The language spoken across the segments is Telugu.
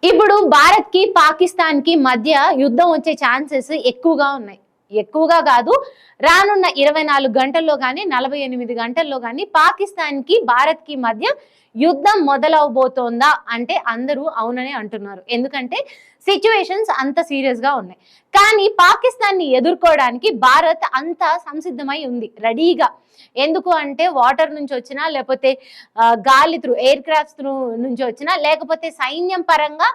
ఇప్పుడు భారత్ కి పాకిస్తాన్ కి మధ్య యుద్ధం వచ్చే ఛాన్సెస్ ఎక్కువగా ఉన్నాయి. ఎక్కువగా కాదు, రానున్న 24 గంటల్లో గానీ 48 గంటల్లో గానీ పాకిస్తాన్ కి భారత్ కి మధ్య యుద్ధం మొదలవబోతోందా అంటే అందరూ అవుననే అంటున్నారు. ఎందుకంటే సిచ్యువేషన్స్ అంత సీరియస్ గా ఉన్నాయి. కానీ పాకిస్తాన్ ని ఎదుర్కోవడానికి భారత్ అంత సంసిద్ధమై ఉంది, రెడీగా. ఎందుకు అంటే వాటర్ నుంచి వచ్చినా, లేకపోతే గాలి త్రూ ఎయిర్ క్రాఫ్ట్స్ త్రూ నుంచి వచ్చినా, లేకపోతే సైన్యం పరంగా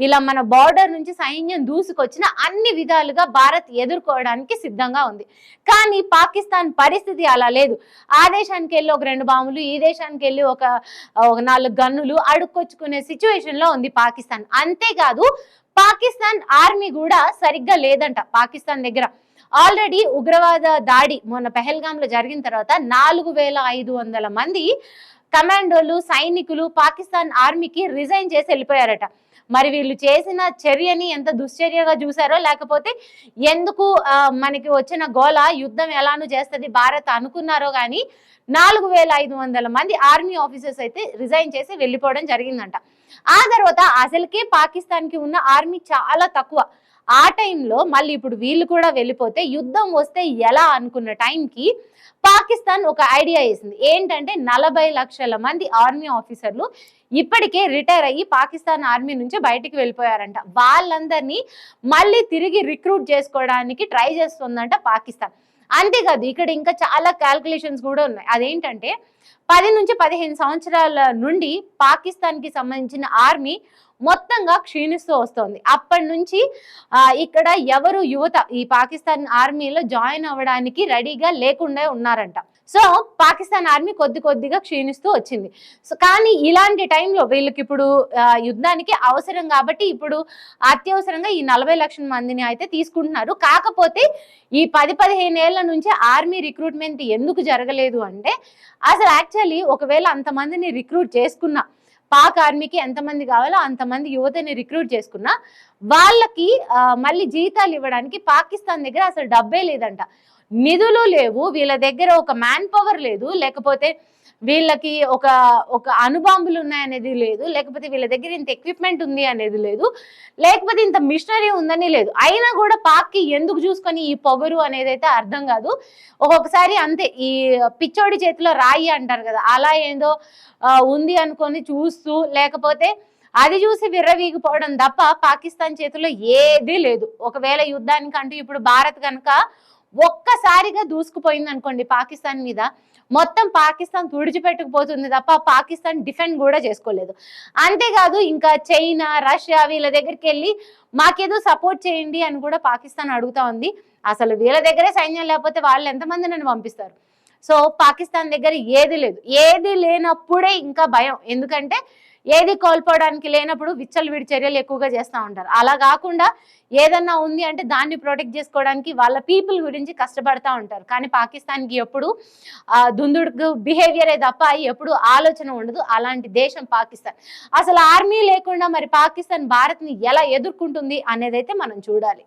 ఇలా మన బార్డర్ నుంచి సైన్యం దూసుకొచ్చిన అన్ని విధాలుగా భారత్ ఎదుర్కోవడానికి సిద్ధంగా ఉంది. కానీ పాకిస్తాన్ పరిస్థితి అలా లేదు. ఆ దేశానికి వెళ్ళి ఒక 2 బాంబులు, ఈ దేశానికి వెళ్ళి ఒక 4 గన్నులు అడుక్కొచ్చుకునే సిచ్యువేషన్ లో ఉంది పాకిస్తాన్. అంతేకాదు, పాకిస్తాన్ ఆర్మీ కూడా సరిగ్గా లేదంట పాకిస్తాన్ దగ్గర. ఆల్రెడీ ఉగ్రవాద దాడి మొన్న పెహల్గామ్ లో జరిగిన తర్వాత 4500 మంది కమాండోలు, సైనికులు పాకిస్తాన్ ఆర్మీకి రిజైన్ చేసి వెళ్ళిపోయారట. మరి వీళ్ళు చేసిన చర్యని ఎంత దుశ్చర్యగా చూసారో, లేకపోతే ఎందుకు మనకి వచ్చిన గోల యుద్ధం ఎలానూ చేస్తుంది భారత్ అనుకున్నారో కానీ 4500 మంది ఆర్మీ ఆఫీసర్స్ అయితే రిజైన్ చేసి వెళ్ళిపోవడం జరిగిందంట. ఆ తర్వాత అసలుకే పాకిస్తాన్ కి ఉన్న ఆర్మీ చాలా తక్కువ. ఆ టైంలో మళ్ళీ ఇప్పుడు వీళ్ళు కూడా వెళ్ళిపోతే యుద్ధం వస్తే ఎలా అనుకున్న టైంకి పాకిస్తాన్ ఒక ఐడియా వేసింది. ఏంటంటే 40 లక్షల మంది ఆర్మీ ఆఫీసర్లు ఇప్పటికే రిటైర్ అయ్యి పాకిస్తాన్ ఆర్మీ నుంచి బయటికి వెళ్ళిపోయారంట. వాళ్ళందరినీ మళ్ళీ తిరిగి రిక్రూట్ చేసుకోవడానికి ట్రై చేస్తుందంట పాకిస్తాన్. అంతేకాదు, ఇక్కడ ఇంకా చాలా క్యాల్కులేషన్స్ కూడా ఉన్నాయి. అదేంటంటే 10 నుంచి 15 సంవత్సరాల నుండి పాకిస్తాన్ కి సంబంధించిన ఆర్మీ మొత్తంగా క్షీణిస్తూ వస్తోంది. అప్పటి నుంచి ఇక్కడ ఎవరు యువత ఈ పాకిస్తాన్ ఆర్మీలో జాయిన్ అవ్వడానికి రెడీగా లేకుండా ఉన్నారంట. సో పాకిస్తాన్ ఆర్మీ కొద్దిగా క్షీణిస్తూ వచ్చింది. సో కానీ ఇలాంటి టైంలో వీళ్ళకి ఇప్పుడు యుద్ధానికి అవసరం కాబట్టి ఇప్పుడు అత్యవసరంగా ఈ 40 లక్షల మందిని అయితే తీసుకుంటున్నారు. కాకపోతే ఈ 10-15 ఏళ్ల నుంచి ఆర్మీ రిక్రూట్మెంట్ ఎందుకు జరగలేదు అంటే, అసలు యాక్చువల్లీ ఒకవేళ అంతమందిని రిక్రూట్ చేసుకున్నా, పాక్ ఆర్మీకి ఎంతమంది కావాలో అంతమంది యువతని రిక్రూట్ చేసుకున్నా వాళ్ళకి మళ్ళీ జీతాలు ఇవ్వడానికి పాకిస్తాన్ దగ్గర అసలు డబ్బే లేదంట. నిధులు లేవు, వీళ్ళ దగ్గర ఒక మ్యాన్ పవర్ లేదు, లేకపోతే వీళ్ళకి ఒక అణుబాంబులు ఉన్నాయనేది లేదు, లేకపోతే వీళ్ళ దగ్గర ఇంత ఎక్విప్మెంట్ ఉంది అనేది లేదు, లేకపోతే ఇంత మిషనరీ ఉందని లేదు. అయినా కూడా పాక్కి ఎందుకు చూసుకొని ఈ పొగరు అనేది అయితే అర్థం కాదు. ఒక్కొక్కసారి అంతే, ఈ పిచ్చోడి చేతిలో రాయి అంటారు కదా, అలా ఏదో ఉంది అనుకొని చూస్తూ, లేకపోతే అది చూసి విర్రవీగిపోవడం తప్ప పాకిస్తాన్ చేతిలో ఏదీ లేదు. ఒకవేళ యుద్ధానికి అంటూ ఇప్పుడు భారత్ కనుక ఒక్కసారిగా దూసుకుపోయింది అనుకోండి పాకిస్తాన్ మీద, మొత్తం పాకిస్తాన్ తుడిచిపెట్టుకుపోతుంది తప్ప పాకిస్తాన్ డిఫెండ్ కూడా చేసుకోలేదు. అంతేకాదు, ఇంకా చైనా, రష్యా వీళ్ళ దగ్గరికి వెళ్ళి మాకేదో సపోర్ట్ చేయండి అని కూడా పాకిస్తాన్ అడుగుతా ఉంది. అసలు వీళ్ళ దగ్గరే సైన్యం లేకపోతే వాళ్ళు ఎంతమంది నన్ను పంపిస్తారు? సో పాకిస్తాన్ దగ్గర ఏది లేదు. ఏది లేనప్పుడే ఇంకా భయం. ఎందుకంటే ఏది కోల్పోవడానికి లేనప్పుడు విచ్చలవిడి చర్యలు ఎక్కువగా చేస్తూ ఉంటారు. అలా కాకుండా ఏదన్నా ఉంది అంటే దాన్ని ప్రొటెక్ట్ చేసుకోవడానికి వాళ్ళ పీపుల్ గురించి కష్టపడతా ఉంటారు. కానీ పాకిస్తాన్కి ఎప్పుడు దుందుడుకు బిహేవియరే తప్ప ఎప్పుడు ఆలోచన ఉండదు. అలాంటి దేశం పాకిస్తాన్. అసలు ఆర్మీ లేకుండా మరి పాకిస్తాన్ భారత్ని ఎలా ఎదుర్కొంటుంది అనేది అయితే మనం చూడాలి.